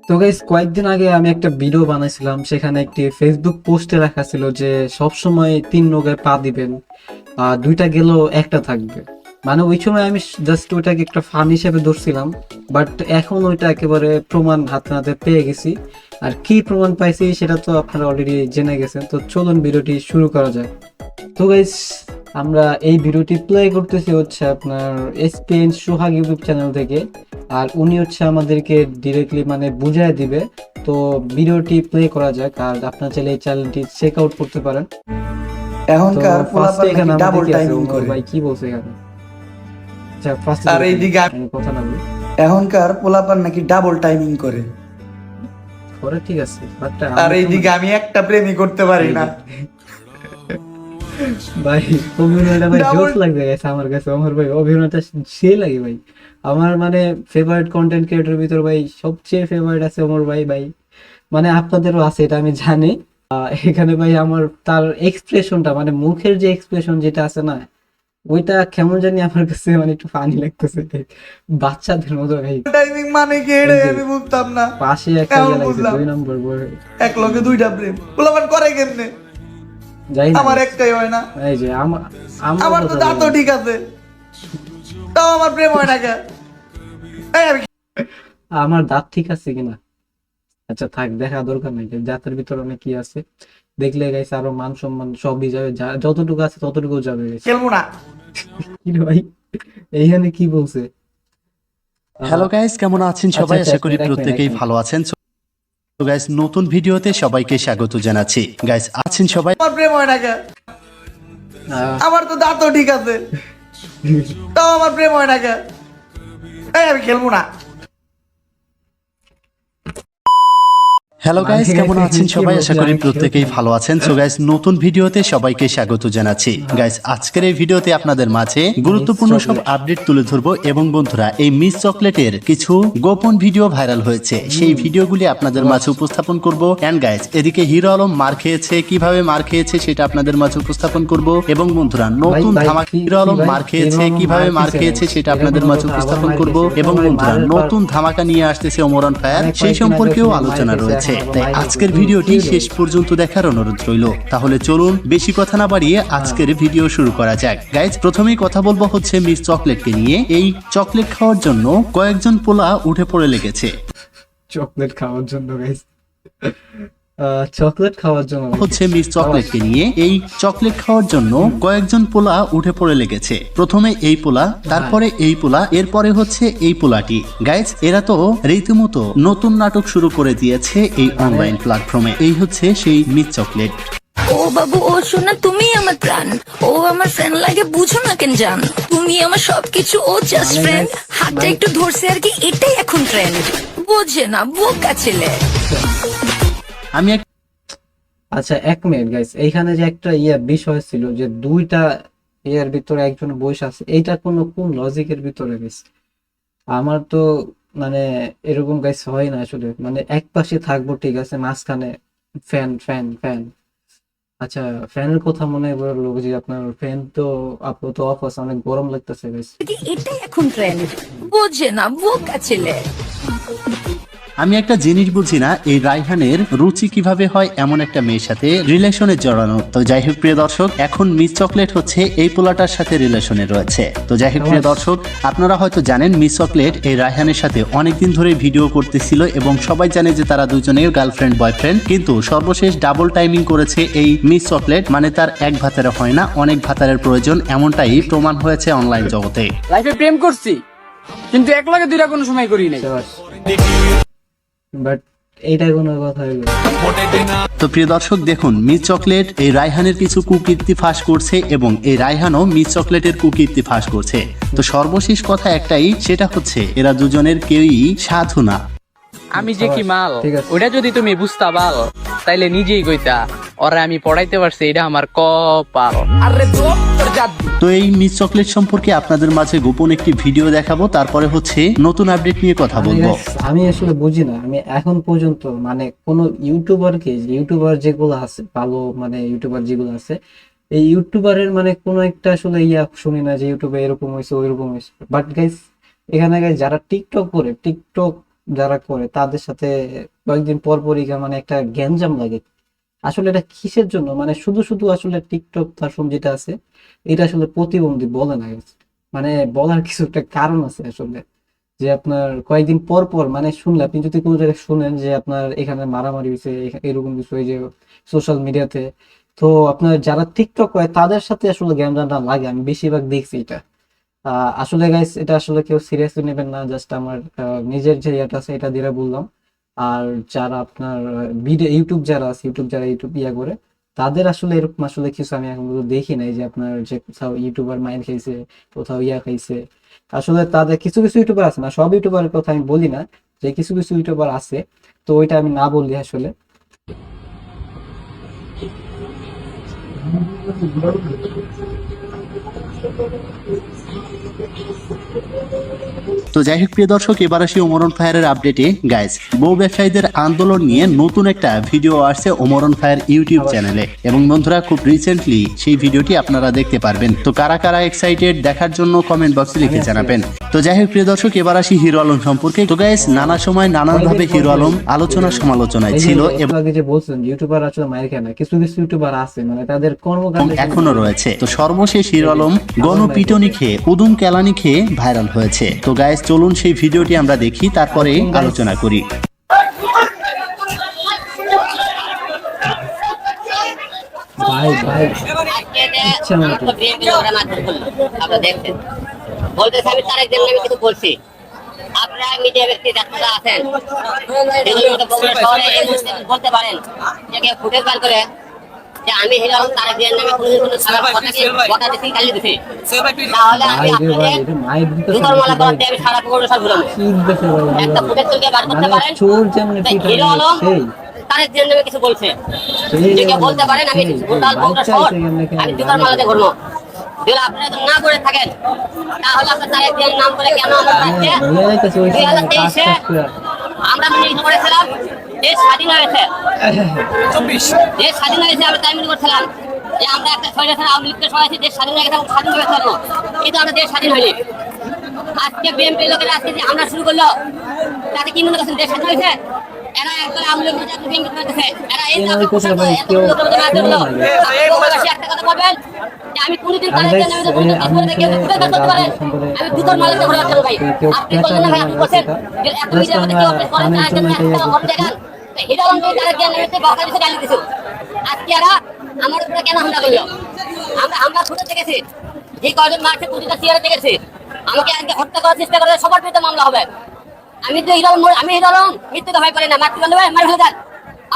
তো গাইস, কয়েকদিন আগে আমি একটা ভিডিও বানাইছিলাম, সেখানে একটি ফেসবুক পোস্টে লেখা ছিল যে সব সময় তিন নৌকায় পা দিবেন, দুইটা গেলেও একটা থাকবে। মানে ওই সময় আমি জাস্ট ওইটাকে একটা ফান হিসেবে ধরছিলাম, বাট এখন ওইটা একেবারে প্রমাণ হাতে নাতে পেয়ে গেছি। আর কি প্রমাণ পাইছি সেটা তো আপনারা অলরেডি জেনে গেছেন। তো চলুন ভিডিওটি শুরু করা যাক। তো গাইস, আমরা এই ভিডিওটি প্লে করতেছি হচ্ছে আপনার এসপিএন সোহাগ ইউটিউব চ্যানেল থেকে। আর উনি হচ্ছে আমাদেরকে ডিরেক্টলি মানে বুঝায় দিবে। তো ভিডিওটি প্লে করা যাক, আর আপনার চাইলে এই চ্যানেলটি চেক আউট করতে পারেন। তো এখনকার ফার্স্টে পোলাপান এখানে নাকি আমাদের ডাবল কি আছে, টাইমিং ওমর করে। ভাই কি বলছে এখানে? আচ্ছা, ফার্স্টে আর এইদিকে আমি কথা না বলি এখনকার পোলাপান নাকি ডাবল টাইমিং করে। পরে, ঠিক আছে, বাট আর এইদিকে আমি একটা প্রেমই করতে পারি না। ভাই অভিনয়টা ভাই Double- জোস লাগবে গেছে আমার কাছে। অমর ভাই অভিনয়টা সেই লাগে ভাই। আমার মানে ফেভারিট কন্টেন্ট ক্রিয়েটর ভিতর ভাই সবচেয়ে ফেভারিট আছে অমর ভাই। ভাই মানে আপনাদেরও আছে এটা আমি জানি। এখানে ভাই আমার তার এক্সপ্রেশনটা, মানে মুখের যে এক্সপ্রেশন যেটা আছে না, ওইটা কেমন জানি আমার কাছে মানে একটু ফানি লাগতেছে। বাচ্চাদের মতো ভাই। টাইমিং মানে কি এই এটা যে আমি বুঝতাম না। পাশে একটা এখন ইয়ে লাগছে বুঝলাম 2 নম্বর বই। এক লগে দুইটা প্রেম পোলাপান করে কেমনে? যাই না, আমার একটাই হয় না। এই যে আমার আমার তো কথা দাঁতও বলি। ঠিক আছে, তাও আমার প্রেম হয় না কেন? এই আমি আমার দাঁত ঠিক আছে কিনা, আচ্ছা থাক, দেখা দরকার নাই। জাতের ভিতরে অনেক কি আছে, দেখলে গাইছে আরো মান সম্মান সবই যাবে, যতটুকু আছে ততটুকু যাবে গাইছে। খেলবো না। কি রে ভাই, এইখানে কি বলছে? হ্যালো গাইস, কেমন আছেন আচ্ছা সবাই? আচ্ছা, আশা এক করি মিনিট, প্রত্যেকেই ভালো আছেন। তো গাইস, নতুন ভিডিওতে সবাইকে স্বাগত জানাচ্ছি। গাইস, আছেন সবাই? আমার প্রেম হয় না কেন? আমার তো দাঁতও ঠিক আছে, তাও আমার প্রেম হয় না কেন? এই আমি খেলবো না। হ্যালো গাইস, মানে কেমন আছেন কি সবাই? বলছে, আশা করি আমি প্রত্যেকেই খেলবো ভালো আছেন। সো গাইস, নতুন ভিডিওতে সবাইকে স্বাগত জানাচ্ছি। গাইস, আজকের এই ভিডিওতে আপনাদের মাঝে গুরুত্বপূর্ণ সব চকলেট। আপডেট তুলে ধরবো। এবং বন্ধুরা, এই মিস চকলেটের কিছু গোপন ভিডিও ভাইরাল হয়েছে, সেই ভিডিওগুলি আপনাদের মাঝে উপস্থাপন করব। এন্ড গাইস, এদিকে হিরো আলম মার খেয়েছে, কিভাবে মার খেয়েছে সেটা আপনাদের মাঝে উপস্থাপন করব। এবং বন্ধুরা, নতুন ভাই, ধামাকা কি- হিরো কি আলম ভাই? মার খেয়েছে, হিরো আলম কিভাবে মার মার খেয়েছে খেয়েছে ভাই? সেটা এরকম আপনাদের কোনো মাঝে কথা, আবার উপস্থাপন মার করব। খেয়েছে? এবং ভাই, বন্ধুরা, মারের পর নতুন ধামাকা নিয়ে আসতেছে ওমরান ফায়ার, অনেক সেই কয়েকদিন আগে সম্পর্কেও শুনলাম আলোচনা মার খেয়েছে, রয়েছে। এখন আবার তাই মার আজকের খেয়েছে। ভিডিওটি কি হলো? শেষ পর্যন্ত দেখার অনুরোধ রইল। তাহলে চলুন বেশি কথা না বাড়িয়ে আজকের ভিডিও শুরু করা যাক। গাইজ, প্রথমেই কথা বলবো হচ্ছে মিস চকলেটকে নিয়ে। এই চকলেট খাওয়ার জন্য কয়েকজন পোলা উঠে পড়ে লেগেছে। চকলেট খাওয়ার জন্য গাইস, চকলেট খাওয়ার জন্য হচ্ছে মিস চকলেটকে নিয়ে। এই চকলেট খাওয়ার জন্য কয়েকজন পোলা উঠে পড়ে লেগেছে। প্রথমে এই পোলা, তারপরে এই পোলা, এরপরে হচ্ছে এই পোলাটি। গাইজ, এরা তো রীতিমতো নতুন নাটক শুরু করে দিয়েছে এই অনলাইন প্ল্যাটফর্মে। এই হচ্ছে সেই মিস চকলেট। ও বাবু, ও শোনা, তুমি আমার প্রাণ। ও আমার ফ্রেন্ড লাগে, বুঝো না কেন জান? তুমি আমার সবকিছু, ও জাস্ট মানে ফ্রেন্ড। হাতটা একটু ধরছে আর কি, এটাই এখন ট্রেন্ড। বোঝে না, বোকা ছেলে। আমি এক আচ্ছা, 1 মিনিট গাইস, এইখানে যে একটা বিষয় ছিল যে দুইটা ইয়ার ভিতরে একজন বসে আছে, এইটা কোন লজিকের ভিতরে গেছে? আমার তো মানে এরকম গাইস হয় না আসলে। মানে এক পাশে থাকবো ঠিক আছে, মাঝখানে ফ্যান ফ্যান ফ্যান। আচ্ছা, ফ্যানের কথা মনে পড়লো যে আপনার ফ্যান তো আপাতত অফ আছে, অনেক গরম লাগতেছে গাইস। এটাই এখন ট্রেন্ড। বোঝে না, বোকা ছেলে। আমি একটা জিনিস বুঝি না, এই রায়হানের রুচি কিভাবে হয় এমন একটা মেয়ের সাথে রিলেশনে জড়ানো। তো যাই হোক প্রিয় দর্শক, এখন মিস চকলেট হচ্ছে এই পোলাটার সাথে রিলেশনে রয়েছে। তো যাই হোক প্রিয় দর্শক, আপনারা হয়তো জানেন মিস চকলেট এই রায়হানের সাথে অনেকদিন ধরে ভিডিও করতেছিল এবং সবাই জানে যে তারা দুজনেই গার্লফ্রেন্ড বয়ফ্রেন্ড। কিন্তু সর্বশেষ ডাবল টাইমিং করেছে এই মিস চকলেট, মানে তার এক ভাতারে হয় না, অনেক ভাতারের প্রয়োজন, এমনটাই প্রমাণ হয়েছে অনলাইন জগতে। লাইফে প্রেম করছি, কিন্তু এক লাগে দুইটা কোনো সময় করি নাই। বাট এইটা কোনো কথা হইলো? তো প্রিয় দর্শক দেখুন, মিস চকলেট এই রায়হানের কিছু কুকীর্তি ফাঁস করছে এবং এই রায়হানও মিস চকলেটের কুকীর্তি ফাঁস করছে। তো সর্বশেষ কথা একটাই, সেটা হচ্ছে এরা দুজনের কেউই সাধু না। আমি যে কি মাল, ঠিক আছে। ওটা যদি তুমি বুঝতা পাল, তাইলে নিজেই কইতা ওরা আমি পড়াইতে পারছি, এটা আমার কপাল। আরে তোর জাদু। তো এই মিস চকলেট সম্পর্কে আপনাদের মাঝে গোপন একটি ভিডিও দেখাবো, তারপরে হচ্ছে নতুন আপডেট নিয়ে কথা মানে বলবো। guys, আমি আসলে বুঝি না, আমি এখন পর্যন্ত মানে কোন ইউটিউবার যেগুলো আছে ভালো, মানে ইউটিউবার যেগুলো আছে, এই ইউটিউবারের মানে কোন একটা আসলে শুনি না যে ইউটিউবে এরকম হয়েছে ওইরকম হয়েছে। বাট গাইস, এখানে গাইস যারা টিকটক করে, টিকটক যারা করে তাদের সাথে কয়েকদিন পর পরই মানে একটা গ্যাঞ্জাম লাগে। আসলে এটা কিসের জন্য, মানে শুধু শুধু আসলে টিকটক প্ল্যাটফর্ম যেটা আছে এটা আসলে প্রতিবন্ধী বলে না, মানে বলার কিছু একটা কারণ আছে আসলে, যে আপনার কয়েকদিন পর পর মানে শুনলে, আপনি যদি কোনো জায়গায় শুনেন যে আপনার এখানে মারামারি হয়েছে এরকম কিছু এই যে সোশ্যাল মিডিয়াতে, তো আপনার যারা টিকটক করে তাদের সাথে আসলে গ্যাঞ্জামটা লাগে, আমি বেশিরভাগ দেখছি এটা। আসলে গাইস এটা আসলে কেউ সিরিয়াসলি নেবেন না, জাস্ট আমার নিজের যে ইয়েটা আছে এটা দিয়ে বললাম। আর যারা আপনার ভিডিও ইউটিউব যারা আছে, যারা ইউটিউব ইয়া করে, তাদের আসলে এরকম আসলে কিছু আমি এখন পর্যন্ত দেখি নাই যে আপনার যে কোথাও ইউটিউবার মাইন খাইছে, কোথাও ইয়া খাইছে। আসলে তাদের কিছু কিছু ইউটিউবার আছে, না সব ইউটিউবারের কথা আমি বলি না, যে কিছু কিছু ইউটিউবার আছে, তো ওইটা আমি না বললি আসলে। তো যাই হোক প্রিয় দর্শক, এবার আসি ওমরন ফায়ারের আপডেটে। গাইস, বউ ব্যবসায়ীদের আন্দোলন নিয়ে নতুন একটা ভিডিও আসছে ওমরন ফায়ার ইউটিউব চ্যানেলে, এবং বন্ধুরা খুব রিসেন্টলি সেই ভিডিওটি আপনারা দেখতে পারবেন। তো কারা কারা এক্সাইটেড দেখার জন্য কমেন্ট বক্সে লিখে জানাবেন। তো যাই হোক প্রিয় দর্শক, এবার আসি হিরো আলম সম্পর্কে। তো গাইস, নানা সময় নানান ভাবে হিরো আলম আলোচনা সমালোচনায় ছিল একটু আগে যে বলছেন ইউটিউবার আসলে মায়ের খায় না, কিছু কিছু ইউটিউবার আছে মানে তাদের কর্মকাণ্ড এখনো রয়েছে। তো সর্বশেষ হিরো আলম গণপিটুনি খেয়ে, উদুম কেলানি খেয়ে ভাইরাল হয়েছে। তো গাইস, চলুন সেই ভিডিওটি আমরা দেখি, তারপরে আলোচনা করি। ভাই ভাই ইচ্ছা মতো বলতেছে আমি তার একজন আমি কিছু বলছি। আপনারা মিডিয়া ব্যক্তি যারা আছেন শহরে এই মুহূর্তে বলতে পারেন যে কেউ ফুটেজ বার করে যে আমি হিরো আলম তার একজন নামে কোনো খারাপ কথা দিচ্ছি, গালি দিচ্ছি, তাহলে আমি আপনাদের দুটোর মালা করার দিয়ে আমি সারা পুরো সব ঘুরাবো। একটা ফুটেজ তুলকে বার করতে পারেন হিরো আলম তার একজন নামে কিছু বলছে, যে কেউ বলতে পারেন আমি গোটাল বগুড়া শহর আমি দুটোর মালাতে ঘুরবো। যদি আপনারা না করে থাকেন তাহলে আপনার তার একজন নাম করে কেন আমরা রাখছে 2023-এ আমরা মিটিং করেছিলাম, দেশ স্বাধীন হয়েছে, দেশ স্বাধীন হয়েছে, আমরা তাই মিটিং করছিলাম যে আমরা একটা সরকার আওয়ামী লীগকে সরাইছি, দেশ স্বাধীন হয়ে গেছে, স্বাধীন হয়ে গেছে, কিন্তু আমরা দেশ স্বাধীন হয়নি। আজকে বিএনপি লোকেরা আজকে যে আমরা শুরু করলো তাতে কি মনে করছেন দেশ স্বাধীন হয়েছে? এরা একবার আওয়ামী লীগ বিএনপি করতেছে, এরা এই একটা কথা বলবেন যে আমি কোনদিন তাদের জন্য আমি দুটোর মালিককে ঘোরা করতে ভাই, আপনি বললেন না ভাই, আপনি বলছেন যে এত মিডিয়ার মধ্যে কেউ আপনি করেন না, একজন ঘর দেখান হিরো আলম তাদের জন্য বকা দিতে গালি দিছো। আজকে এরা আমার উপরে কেন হামলা করলো? আমরা ছুটে দেখেছি, যে কয়জন মারছে প্রতিটা চেয়ারে দেখেছি, আমাকে আজকে হত্যা করার চেষ্টা করে সবার বিরুদ্ধে মামলা হবে। আমি তো হিরো আলম, আমি হিরো আলম মৃত্যুকে ভয় করি না, মারতে পারলে মার ফেলে দেন।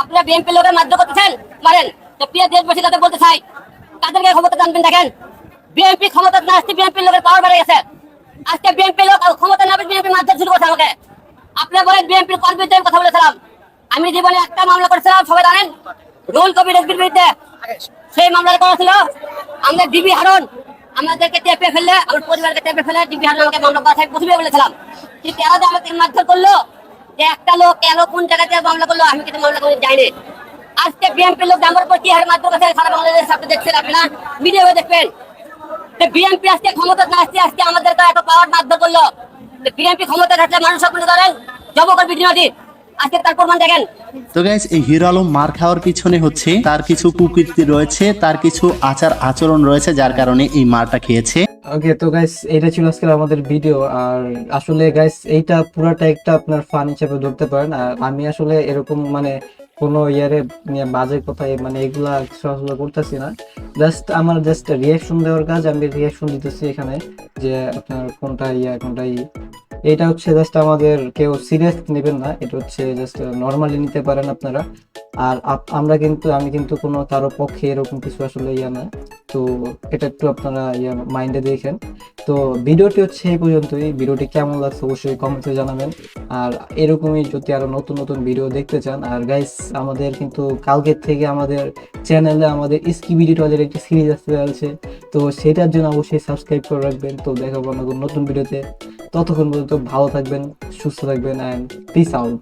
আপনারা বিএনপি লোকের মারধর করতেছেন, মারেন। তো প্রিয় দেশবাসী তাদের বলতে চাই, তাদেরকে ক্ষমতা জানবেন। দেখেন বিএনপি ক্ষমতা না আসতে বিএনপি লোকের পাওয়ার বেড়ে গেছে। আজকে বিএনপি লোক ক্ষমতা না পেয়ে বিএনপি মারধর শুরু করছে আমাকে। আপনারা বলেন বিএনপির কর্মীদের আমি কথা বলেছিলাম, আমি জীবনে একটা মামলা করেছিলাম, সবাই জানেন, রুহুল কবির রিজভীর বিরুদ্ধে। সেই মামলাটা করা ছিল আমাদের ডিবি হারুন আমাদেরকে টেপে ফেললে, আমার পরিবারকে টেপে ফেলে ডিবি হারুন আমাকে মামলা করা থাকে প্রথমে বলেছিলাম, কিন্তু এরা যে আমাকে মারধর করলো, যে একটা লোক কেন কোন জায়গাতে মামলা করলো আমি কিন্তু মামলা করে যাইনি। আজকে বিএনপি লোক আমার উপর কি হারে মারধর করছে সারা বাংলাদেশের সাথে দেখছেন, আপনারা ভিডিও দেখবেন। বিএনপি আজকে ক্ষমতা না আসছে, আজকে আমাদের এত পাওয়ার মারধর করলো। বিএনপি ক্ষমতা থাকলে মানুষ সকলে ধরেন জব করবে ভিডিওটি, আজকে তার প্রমাণ দেখেন। তো গাইস, এই হিরো আলম মার খাওয়ার পিছনে হচ্ছে তার কিছু কুকীর্তি রয়েছে, তার কিছু আচার আচরণ রয়েছে, যার কারণে এই মারটা খেয়েছে। ওকে, তো গাইস এটা ছিল আজকে আমাদের ভিডিও। আর আসলে গাইস এইটা পুরাটা একটা আপনার ফান হিসেবে ধরতে পারেন। আর আমি আসলে এরকম মানে কোনো ইয়ারে বাজে কথায় মানে এগুলা কিছু আসলে করতেছি না, জাস্ট আমার জাস্ট রিয়াকশন দেওয়ার কাজ, আমি রিয়াকশন দিতেছি এখানে যে আপনার কোনটা ইয়া কোনটা এটা হচ্ছে জাস্ট আমাদের কেউ সিরিয়াস নেবেন না, এটা হচ্ছে জাস্ট নর্মালি নিতে পারেন আপনারা। আর আমি কিন্তু কোনো কারো পক্ষে এরকম কিছু আসলে ইয়া না, তো এটা একটু আপনারা ইয়া মাইন্ডে দেখেন। তো ভিডিওটি হচ্ছে এই পর্যন্তই। ভিডিওটি কেমন লাগছে অবশ্যই কমেন্টে জানাবেন। আর এরকমই যদি আরো নতুন নতুন ভিডিও দেখতে চান, আর গাইস আমাদের কিন্তু কালকের থেকে আমাদের চ্যানেলে আমাদের স্কিবিডি টয়লের একটি সিরিজ আসতে যাচ্ছে, তো সেটার জন্য অবশ্যই সাবস্ক্রাইব করে রাখবেন। তো দেখা হবে আমাদের নতুন ভিডিওতে, ততক্ষণ পর্যন্ত ভালো থাকবেন, সুস্থ থাকবেন, অ্যান্ড পিস আউট।